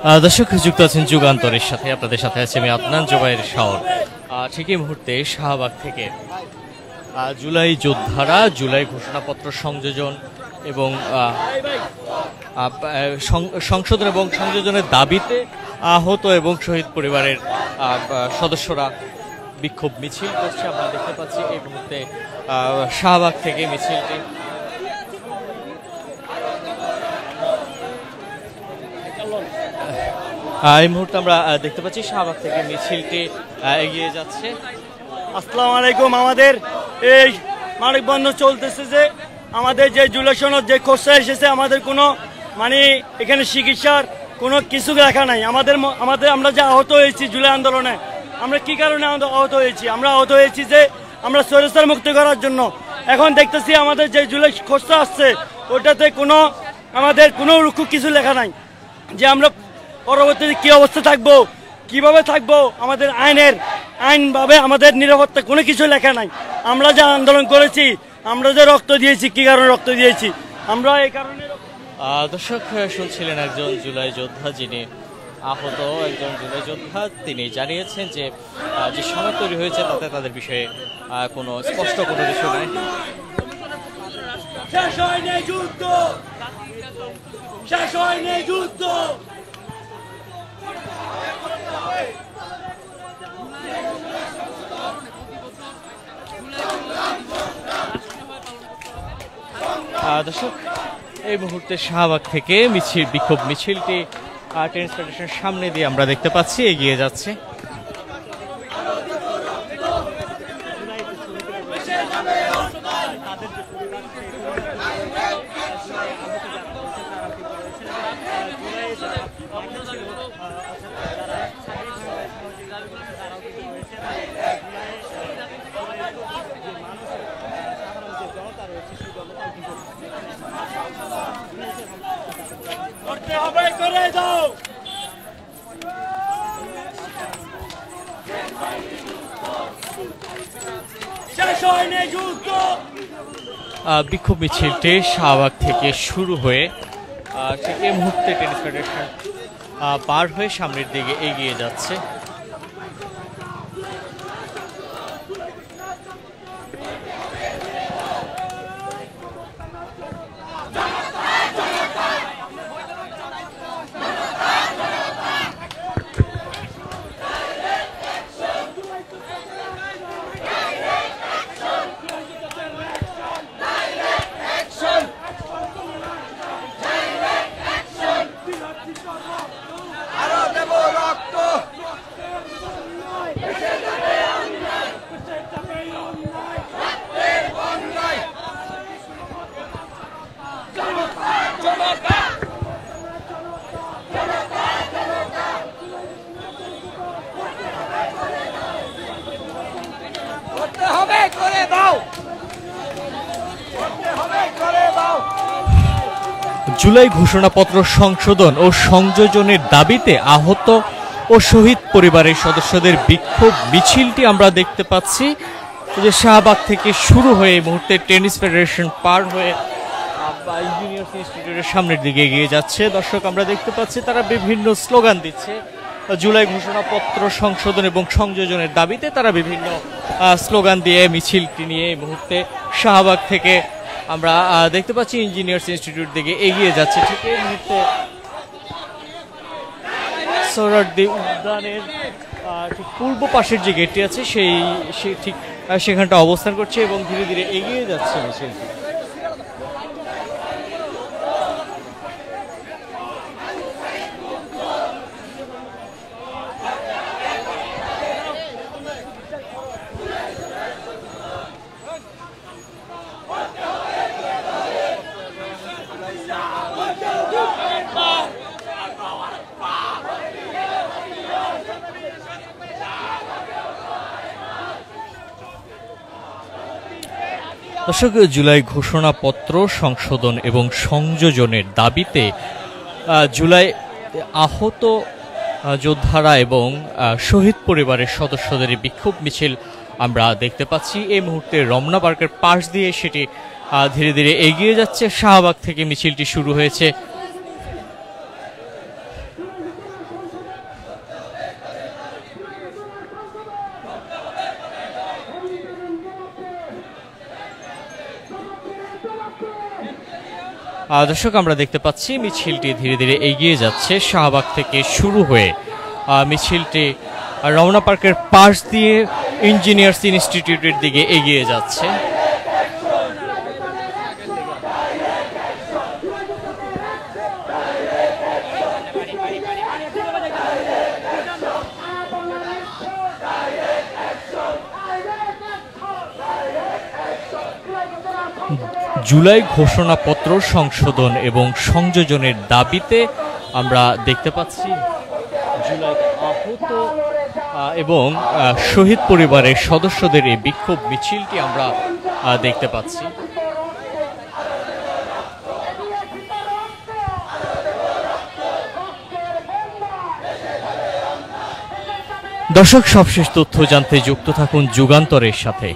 দর্শক যুক্ত আছেন যুগান্তরের সাথে, আপনাদের সাথে আছে আমি আদনান জুবাইর শাওন। ঠিক এই মুহূর্তে শাহবাগ থেকে জুলাই যোদ্ধারা জুলাই ঘোষণাপত্র সংযোজন এবং সংশোধন এবং সংযোজনের দাবিতে আহত এবং শহীদ পরিবারের সদস্যরা বিক্ষোভ মিছিল করছে। আমরা দেখতে পাচ্ছি এই মুহূর্তে শাহবাগ থেকে মিছিলটি এই মুহূর্তে আমরা দেখতে পাচ্ছি শাহবাগ থেকে মিছিলটি এগিয়ে যাচ্ছে। আসসালামু আলাইকুম। আমাদের এই মানববন্ধন চলতেছে যে আমাদের যে জুলাই সনদ যে খসড়া এসেছে, আমাদের কোনো এখানে চিকিৎসার কোনো কিছু লেখা নাই। আমরা যে আহত হয়েছি জুলাই আন্দোলনে, আমরা কি কারণে আহত হয়েছি? আমরা আহত হয়েছি যে আমরা স্বৈরাচার মুক্ত করার জন্য। এখন দেখতেছি আমাদের যে জুলাই খসড়া আসছে ওটাতে আমাদের কোনো কিছু লেখা নাই যে আমরা পরবর্তীতে কি অবস্থা থাকবো, কিভাবে থাকবো, আমাদের আইনভাবে আমাদের নিরাপত্তা কোনো কিছু লেখা নাই। আমরা যে আন্দোলন করেছি, আমরা যে রক্ত দিয়েছি, কি কারণে রক্ত দিয়েছি আমরা এই কারণে। দর্শক শুনছিলেন একজন জুলাই যোদ্ধা, যিনি আহত একজন জুলাই যোদ্ধা। তিনি জানিয়েছেন যে যে সময় তৈরি হয়েছে তাতে তাদের বিষয়ে কোনো স্পষ্ট কোনো কিছু নাই। শেষ হয়নি যুদ্ধ, শেষ হয়নি যুদ্ধ। দর্শক এই মুহূর্তে শাহবাগ থেকে বিক্ষোভ মিছিলটি টেনিস ফেডারেশনের সামনে দিয়ে আমরা দেখতে পাচ্ছি এগিয়ে যাচ্ছে। বিক্ষোভ মিছিলটি শাহবাগ থেকে শুরু হয়ে ঠিক এই মুহূর্তে টেনিস ফেডারেশন পার হয়ে সামনের দিকে এগিয়ে যাচ্ছে। জুলাই ঘোষণাপত্র সংশোধন ও সংযোজনের দাবিতে আহত ও শহীদ পরিবারের সদস্যদের বিক্ষোভ মিছিলটি আমরা দেখতে পাচ্ছি যে শাহবাগ থেকে শুরু হয়ে এই মুহূর্তে টেনিস ফেডারেশন পার হয়ে ইঞ্জিনিয়ার্স ইনস্টিটিউটের সামনের দিকে এগিয়ে যাচ্ছে। দর্শক আমরা দেখতে পাচ্ছি তারা বিভিন্ন স্লোগান দিচ্ছে জুলাই ঘোষণাপত্র সংশোধন এবং সংযোজনের দাবিতে। তারা বিভিন্ন স্লোগান দিয়ে মিছিলটি নিয়ে এই মুহূর্তে শাহবাগ থেকে আমরা দেখতে পাচ্ছি ইঞ্জিনিয়ার্স ইনস্টিটিউট দিকে এগিয়ে যাচ্ছে। ঠিক এই মুহূর্তে সোহরাওয়ার্দী উদ্যানের ঠিক পূর্ব পাশের যে গেটটি আছে সেই ঠিক সেখানটা অবস্থান করছে এবং ধীরে ধীরে এগিয়ে যাচ্ছে মিছিলটি। দর্শক জুলাই ঘোষণাপত্র সংশোধন এবং সংযোজনের দাবিতে জুলাই আহত যোদ্ধারা এবং শহীদ পরিবারের সদস্যদের বিক্ষোভ মিছিল আমরা দেখতে পাচ্ছি। এই মুহূর্তে রমনা পার্কের পাশ দিয়ে সেটি ধীরে ধীরে এগিয়ে যাচ্ছে। শাহবাগ থেকে মিছিলটি শুরু হয়েছে। দর্শক আমরা দেখতে পাচ্ছি মিছিলটি ধীরে ধীরে এগিয়ে যাচ্ছে শাহবাগ থেকে শুরু হয়ে মিছিলটি রমনা পার্কের পাশ দিয়ে ইঞ্জিনিয়ার্স ইনস্টিটিউটের দিকে এগিয়ে যাচ্ছে। জুলাই ঘোষণাপত্র সংশোধন এবং সংযোজনের দাবিতে আমরা দেখতে পাচ্ছি জুলাই আহত এবং শহীদ পরিবারের সদস্যদের এই বিক্ষোভ মিছিলটি আমরা দেখতে পাচ্ছি। দর্শক সবশেষ তথ্য জানতে যুক্ত থাকুন যুগান্তরের সাথে।